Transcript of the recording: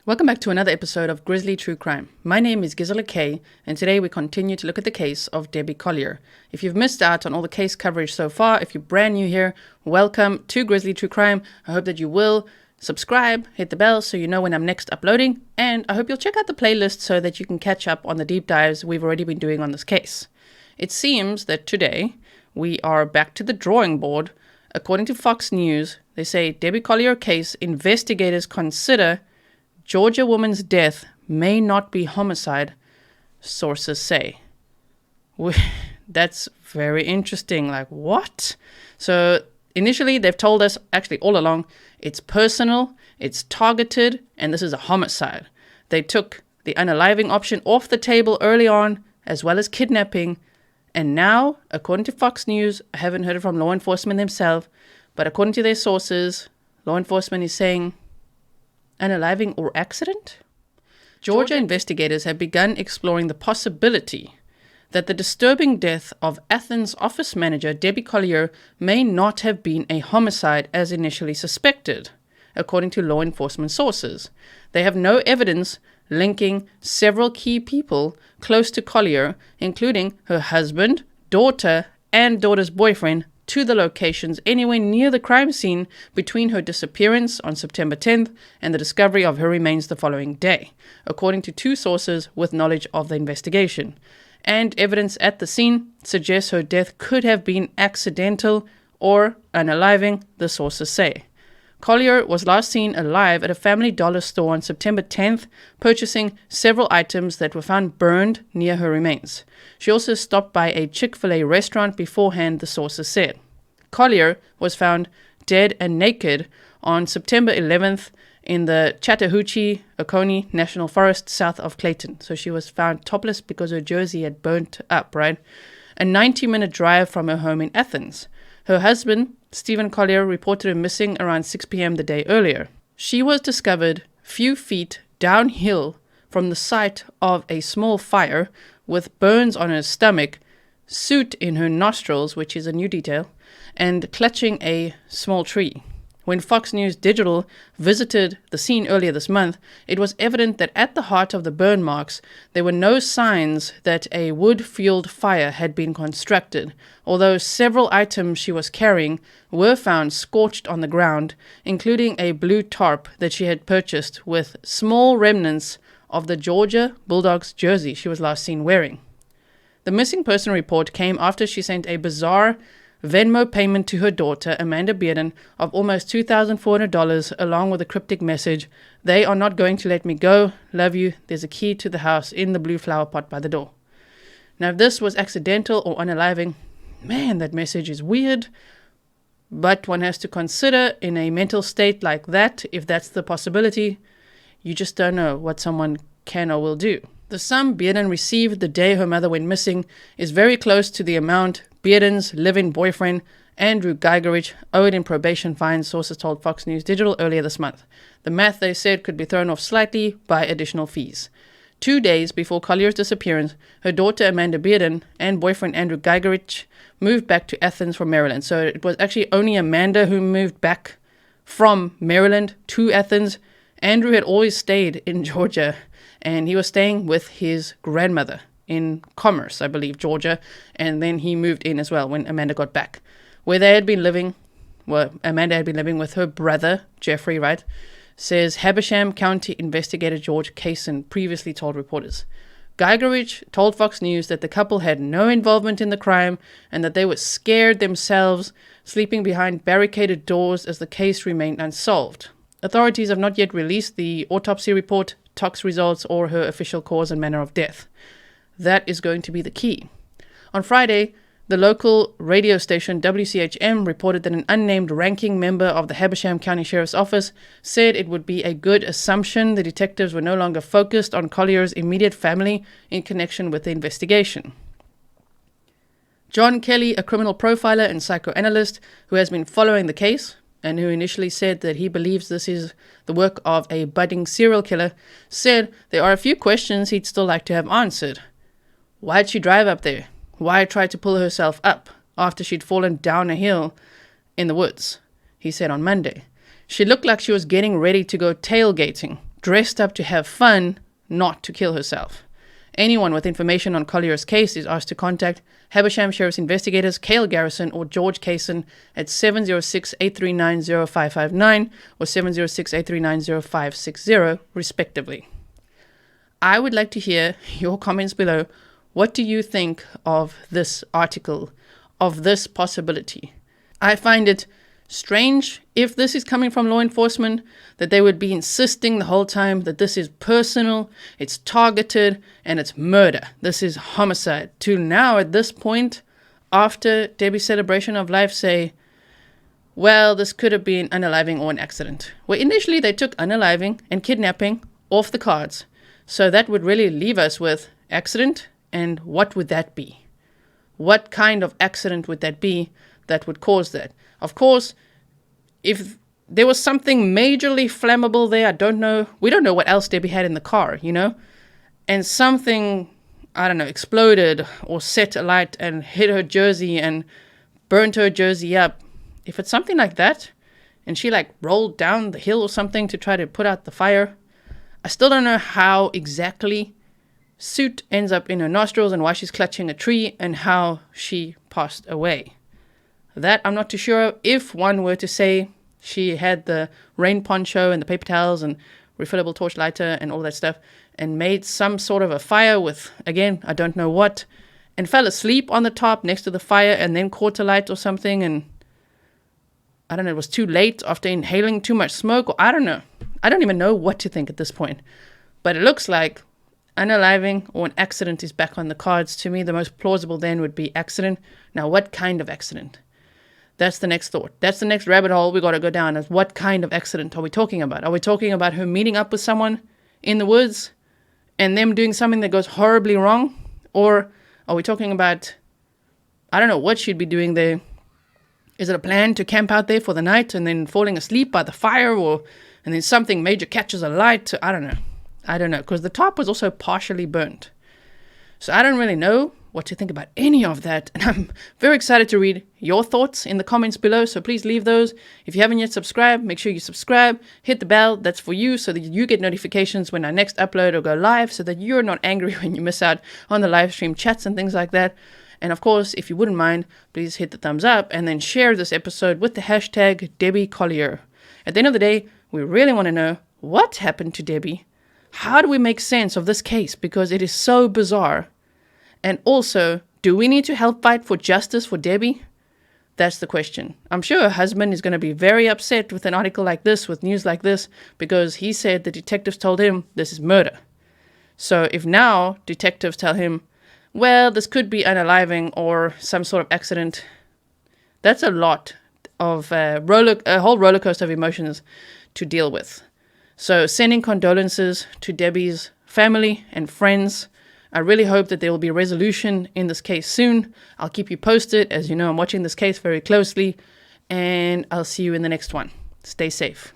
Welcome back to another episode of Grizzly True Crime. My name is Gisela K, and today we continue to look at the case of Debbie Collier. If you've missed out on all the case coverage so far, if you're brand new here, welcome to Grizzly True Crime. I hope that you will subscribe, hit the bell so you know when I'm next uploading, and I hope you'll check out the playlist so that you can catch up on the deep dives we've already been doing on this case. It seems that today we are back to the drawing board. According to Fox News, they say Debbie Collier case investigators consider Georgia woman's death may not be homicide, sources say. That's very interesting. Like, what? So initially they've told us, actually all along, it's personal, it's targeted, and this is a homicide. They took the unaliving option off the table early on, as well as kidnapping. And now, according to Fox News, I haven't heard it from law enforcement themselves, but according to their sources, law enforcement is saying unaliving or accident? Georgia investigators have begun exploring the possibility that the disturbing death of Athens office manager Debbie Collier may not have been a homicide as initially suspected, according to law enforcement sources. They have no evidence linking several key people close to Collier, including her husband, daughter, and daughter's boyfriend, to the locations anywhere near the crime scene between her disappearance on September 10th and the discovery of her remains the following day, according to two sources with knowledge of the investigation. And evidence at the scene suggests her death could have been accidental or unaliving, the sources say. Collier was last seen alive at a Family Dollar store on September 10th, purchasing several items that were found burned near her remains. She also stopped by a Chick-fil-A restaurant beforehand, the sources said. Collier was found dead and naked on September 11th in the Chattahoochee-Oconee National Forest south of Clayton. So she was found topless because her jersey had burnt up, right? A 90-minute drive from her home in Athens. Her husband, Stephen Collier, reported her missing around 6 p.m. the day earlier. She was discovered few feet downhill from the site of a small fire with burns on her stomach, soot in her nostrils, which is a new detail, and clutching a small tree. When Fox News Digital visited the scene earlier this month, it was evident that at the heart of the burn marks, there were no signs that a wood-fueled fire had been constructed, although several items she was carrying were found scorched on the ground, including a blue tarp that she had purchased with small remnants of the Georgia Bulldogs jersey she was last seen wearing. The missing person report came after she sent a bizarre Venmo payment to her daughter, Amanda Bearden, of almost $2,400, along with a cryptic message, "They are not going to let me go. Love you. There's a key to the house in the blue flower pot by the door." Now, if this was accidental or unaliving, man, that message is weird. But one has to consider, in a mental state like that, if that's the possibility, you just don't know what someone can or will do. The sum Bearden received the day her mother went missing is very close to the amount Bearden's live-in boyfriend, Andrew Gigerich, owed in probation fines, sources told Fox News Digital earlier this month. The math, they said, could be thrown off slightly by additional fees. 2 days before Collier's disappearance, her daughter Amanda Bearden and boyfriend Andrew Gigerich moved back to Athens from Maryland. So it was actually only Amanda who moved back from Maryland to Athens. Andrew had always stayed in Georgia, and he was staying with his grandmother in Commerce, I believe, Georgia, and then he moved in as well when Amanda got back. Where they had been living, Amanda had been living with her brother, Jeffrey, right, says Habersham County investigator George Kaysen previously told reporters. Gigerich told Fox News that the couple had no involvement in the crime and that they were scared themselves, sleeping behind barricaded doors as the case remained unsolved. Authorities have not yet released the autopsy report, tox results, or her official cause and manner of death. That is going to be the key. On Friday, the local radio station WCHM reported that an unnamed ranking member of the Habersham County Sheriff's Office said it would be a good assumption the detectives were no longer focused on Collier's immediate family in connection with the investigation. John Kelly, a criminal profiler and psychoanalyst who has been following the case, and who initially said that he believes this is the work of a budding serial killer, said there are a few questions he'd still like to have answered. Why'd she drive up there? Why try to pull herself up after she'd fallen down a hill in the woods? He said on Monday. She looked like she was getting ready to go tailgating. dressed up to have fun, not to kill herself. Anyone with information on Collier's case is asked to contact Habersham Sheriff's investigators Cale Garrison or George Kaysen at 706-839-0559 or 706-839-0560, respectively. I would like to hear your comments below. What do you think of this article, of this possibility? I find it strange, if this is coming from law enforcement, that they would be insisting the whole time that this is personal, it's targeted, and it's murder. This is homicide. To now, at this point, after Debbie's celebration of life, say, well, this could have been unaliving or an accident. Well, initially they took unaliving and kidnapping off the cards. So that would really leave us with accident, and what would that be? What kind of accident would that be that would cause that? Of course, if there was something majorly flammable there, I don't know. We don't know what else Debbie had in the car, and something, I don't know, exploded or set alight and hit her jersey and burnt her jersey up. If it's something like that, and she rolled down the hill or something to try to put out the fire, I still don't know how exactly soot ends up in her nostrils and why she's clutching a tree and how she passed away. That I'm not too sure. If one were to say she had the rain poncho and the paper towels and refillable torch lighter and all that stuff and made some sort of a fire with, again, I don't know what, and fell asleep on the top next to the fire and then caught a light or something, and I don't know, it was too late after inhaling too much smoke, or I don't know. I don't even know what to think at this point. But it looks like unaliving or an accident is back on the cards. To me, the most plausible then would be accident. Now, what kind of accident? That's the next thought. That's the next rabbit hole we got to go down, is what kind of accident are we talking about? Are we talking about her meeting up with someone in the woods and them doing something that goes horribly wrong? Or are we talking about, I don't know what she'd be doing there. Is it a plan to camp out there for the night and then falling asleep by the fire, and then something major catches a light? I don't know, because the top was also partially burnt. So I don't really know what to think about any of that, and I'm very excited to read your thoughts in the comments below, so please leave those. If you haven't yet subscribed, make sure you subscribe, hit the bell, that's for you, so that you get notifications when I next upload or go live, so that you're not angry when you miss out on the live stream chats and things like that. And of course, if you wouldn't mind, please hit the thumbs up and then share this episode with the hashtag Debbie Collier. At the end of the day, we really want to know what happened to Debbie. How do we make sense of this case? Because it is so bizarre. And also, do we need to help fight for justice for Debbie? That's the question. I'm sure her husband is going to be very upset with an article like this, with news like this, because he said the detectives told him this is murder. So if now detectives tell him, well, this could be unaliving or some sort of accident, that's a lot of a whole roller coaster of emotions to deal with. So sending condolences to Debbie's family and friends. I really hope that there will be a resolution in this case soon. I'll keep you posted. As you know, I'm watching this case very closely, and I'll see you in the next one. Stay safe.